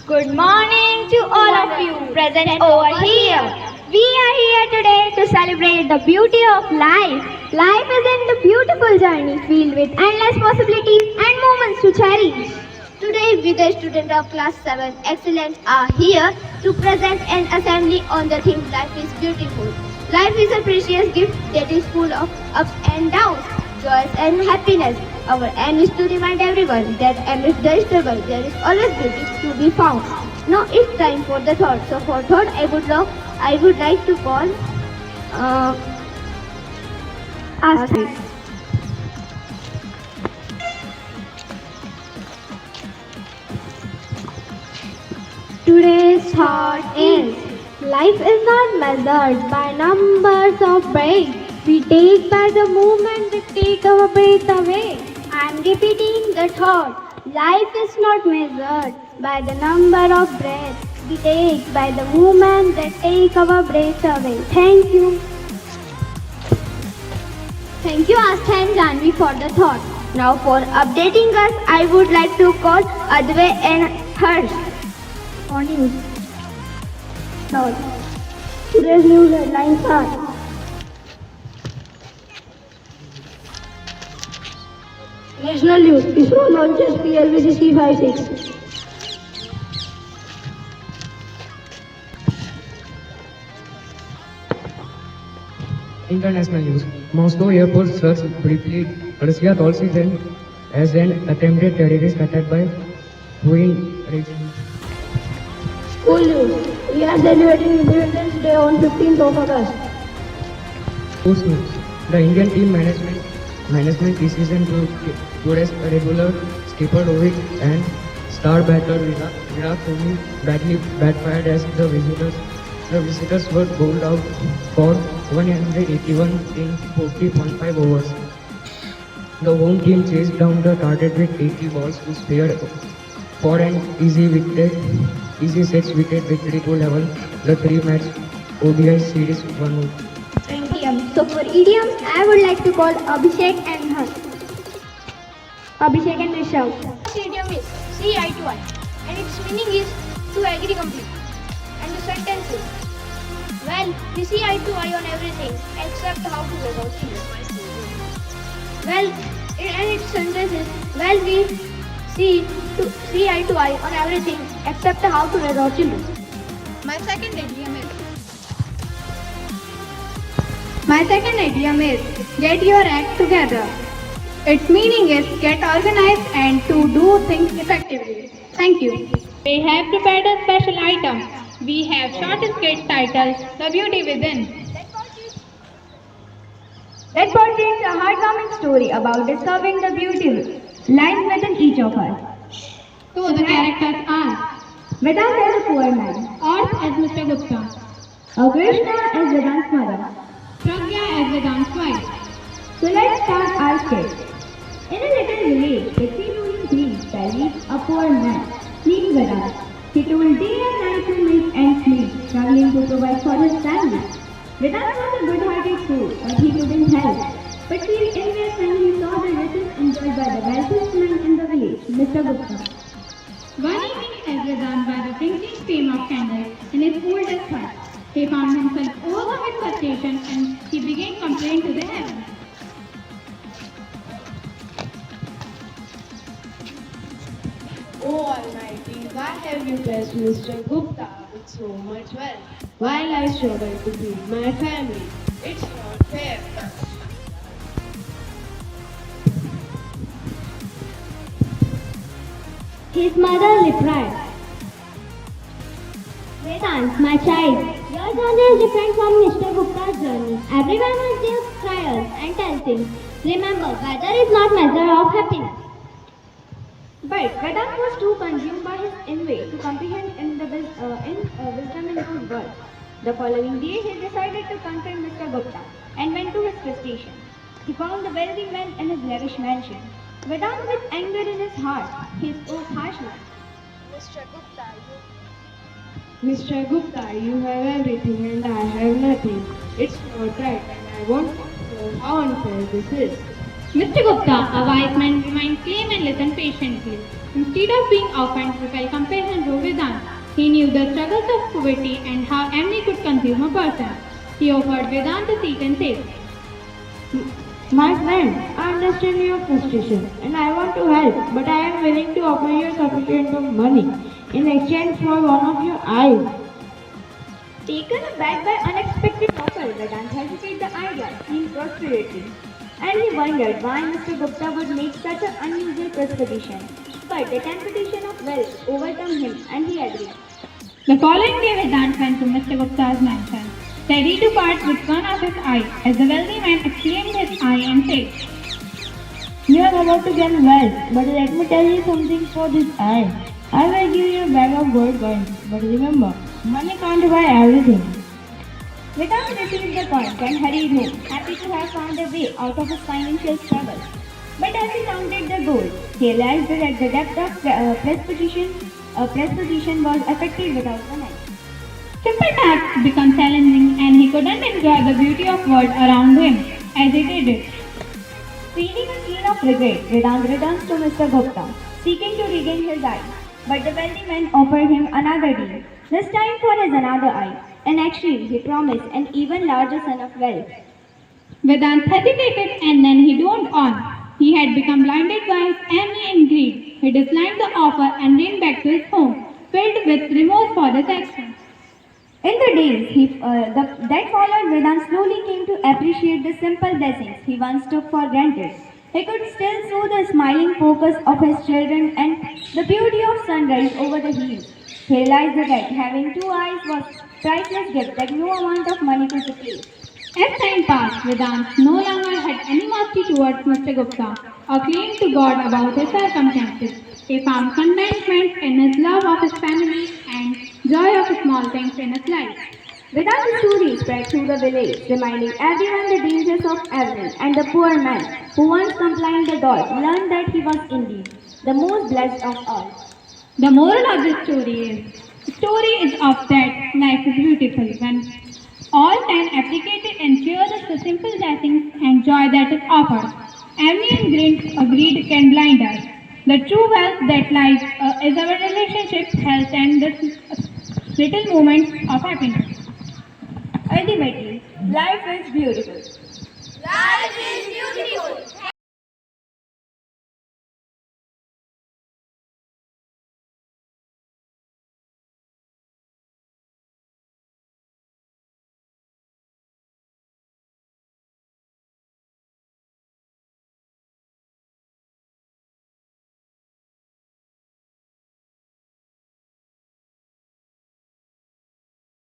Good morning to all of you present over here. We are here today to celebrate the beauty of life. Life isn't a beautiful journey filled with endless possibilities and moments to cherish. Today, we the students of class 7 excellence are here to present an assembly on the theme life is beautiful. Life is a precious gift that is full of ups and downs, joys and happiness. Our aim is to remind everyone that amidst the struggle, there is always beauty to be found. Now it's time for the thought. So for thought, I would like to call uh, Astrid. Today's thought is life is not measured by numbers of breaths we take by the moment we take our breath away. I am repeating the thought. Life is not measured by the number of breaths we take by the moment that take our breath away. Thank you. Thank you, Astha and Janvi, for the thought. Now, for updating us, I would like to call Advay and Harsh. On news. Now, today's news headlines are National News. ISRO launches PLVC C-56. International news. Moscow airport surged briefly. Russia calls it as an attempted terrorist attack by Puin region. School news. We are celebrating Independence Day on 15th of August. Sports news. The Indian team management decision to rest a regular skipper Rohit and star batter Virat Kohli badly backfired as the visitors were bowled out for 181 in 40.5 overs. The home team chased down the target with 80 balls to spare for an easy 6-wicket victory to level the three-match ODI series 1-0. Idioms. So for idioms, I would like to call Abhishek and Harsh. Abhishek and Rishabh. First idiom is see eye to eye, and its meaning is to agree completely. And the sentence is, well, we see eye to eye on everything except how to resolve issues. Well, and its sentence is, well, we see eye to eye on everything except how to resolve children. My second idiom is get your act together. Its meaning is get organized and to do things effectively. Thank you. We have prepared a special item. We have short skit titled The Beauty Within. That portrays a heartwarming story about discovering the beauty lies within each of us. So the characters are Vedant is a poor man. Arth as Mr. Gupta, Krishna is Vedant's mother. Pragya as Vedant's wife. So let's start our skit. In a little village, the three ruling thieves there lives a poor man named Vedant. He toiled day and night to make ends meet, struggling to provide for his family. Vedant was a good-hearted soul, but he couldn't help but feel envious when he saw the riches enjoyed by the wealthiest man in the village, Mr. Gupta. One evening, as Vedant by the twinkling flame of candles in his oldest hut, he found himself overcome with frustration and he began complaining to the heavens. Oh Almighty, why have you blessed Mr. Gupta with so much wealth, while I struggle to feed my family? It's not fair. His mother replied, Vedant, my child, your journey is different from Mr. Gupta's journey. Everyone has their trials and testings. Remember, weather is not measure of happiness. But Vedant was too consumed by his envy to comprehend wisdom in those words. The following day, he decided to confront Mr. Gupta and went to his station. He found the wealthy man in his lavish mansion. Vedant, with anger in his heart, he spoke harshly. Mr. Gupta, you have everything and I have nothing. It's not right and I want to know how unfair this is. Mr. Gupta, a wise man, remained calm and listened patiently. Instead of being offended, he felt compassion for Vedant. He knew the struggles of poverty and how envy could consume a person. He offered Vedant a seat and said, My friend, I understand your frustration and I want to help, but I am willing to offer you a sufficient of money in exchange for one of your eyes. Taken aback by unexpected offer, Vedant hesitated the idea, seemed frustrating. And he wondered why Mr. Gupta would make such an unusual proposition. But the temptation of wealth overcame him and he agreed. The following day, Vedant went to Mr. Gupta's mansion, ready to part with one of his eyes, as the wealthy man exclaimed his eye and said, You are about to gain wealth, but let me tell you something for this eye. I will give you a bag of gold coins, but remember, money can't buy everything. Vedant received the coins and hurried home, happy to have found a way out of his financial struggle. But as he counted the gold, he realized that the depth of presposition was affected without the night. simple tasks become challenging and he couldn't enjoy the beauty of world around him as he did it. Feeling a keen of regret, Vedant returns to Mr. Gupta, seeking to regain his eye. But the wealthy man offered him another deal, this time for his another eye. In exchange, he promised an even larger sum of wealth. Vedant hesitated and then he droned on. He had become blinded by his envy and greed. He disliked the offer and ran back to his home, filled with remorse for his actions. In the days that followed, Vedant slowly came to appreciate the simple blessings he once took for granted. He could still see the smiling focus of his children and the beauty of sunrise over the hills. He realized that having two eyes was priceless gift that no amount of money could replace. As time passed, Vedant no longer had any mercy towards Mr. Gupta or claimed to God about his circumstances. He found contentment in his love of his family and joy of small things in his life. Vedant's story spread through the village, reminding everyone the dangers of avarice, and the poor man who once complained the dog learned that he was indeed the most blessed of all. The moral of this story is of that life is beautiful when all can appreciate it and share the simple blessings and joy that is offered. Envy and greed can blind us. The true wealth that lies is our relationship, health, and the little moments of happiness. Ultimately, life is beautiful. Life is beautiful.